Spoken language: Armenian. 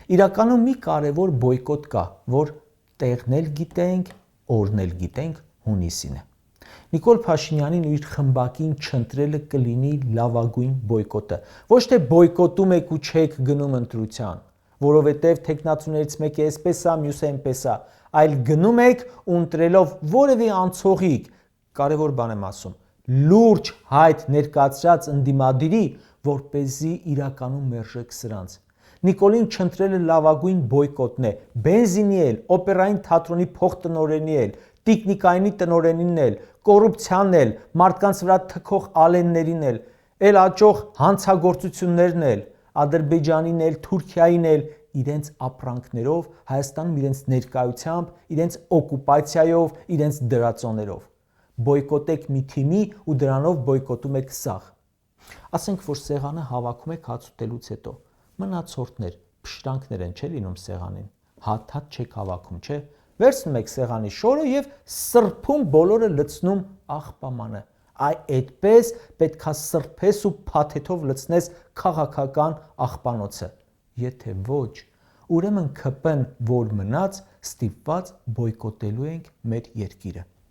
Իրականում մի կարևոր բոյկոտ կա, որ տեղն էլ գիտենք, օրն էլ գիտենք, հունիսին է։ Նիկոլ Փաշինյանին ու իր խմբակին չընտրելը կլինի լավագույն բոյկոտը։ Ոչ թե բոյկոտում եք ու չեք գնում ընտրության, որովհետև թեկնածուներից մեկը էսպես է, մյուսը այնպես է, այլ գնում եք ու ընտրելով որևէ անցողիկ, կարևոր բան եմ ասում, լուրջ հայտ ներկայացրած ընդդիմադիրի, որպեսզի իրականում մերժեք սրանց։ Նիկոլին չընտրելը լավագույն բոյկոտն է, բենզինի էլ, օպերային թատրոնի փոխտնօրենի էլ, տիկնիկայինի տնօրենին էլ, կոռուպցիան էլ, մարդկանց վրա թքող ալեններին էլ աճող հանցագործություններն էլ, Ադրբեջանին էլ, Թուրքիային էլ, իրենց ապրանքներով, Հայաստանում իրենց ներկայությամբ, իրենց օկուպացիայով, իրենց դրածոներով։ Բոյկոտեք մի թիմի ու դրանով բոյկոտում եք սաղ։ Ասենք, որ սեղանը հավաքում եք հաց ուտելուց հետո, մնացորդներ, փշրանքներ են չէ լինում սեղանին, հատ չեք հավաքում, չէ, վերցնում եք սեղանի շորը և սրբում բոլորը լցնում աղբամանը, այդպես պետքա սրբես ու փաթեթով լցնես քաղաքական աղբանոցը, եթե ոչ, ուրեմն ՔՊ-ն որ մնաց, ստիպված բոյկոտելու ենք մեր երկիրը։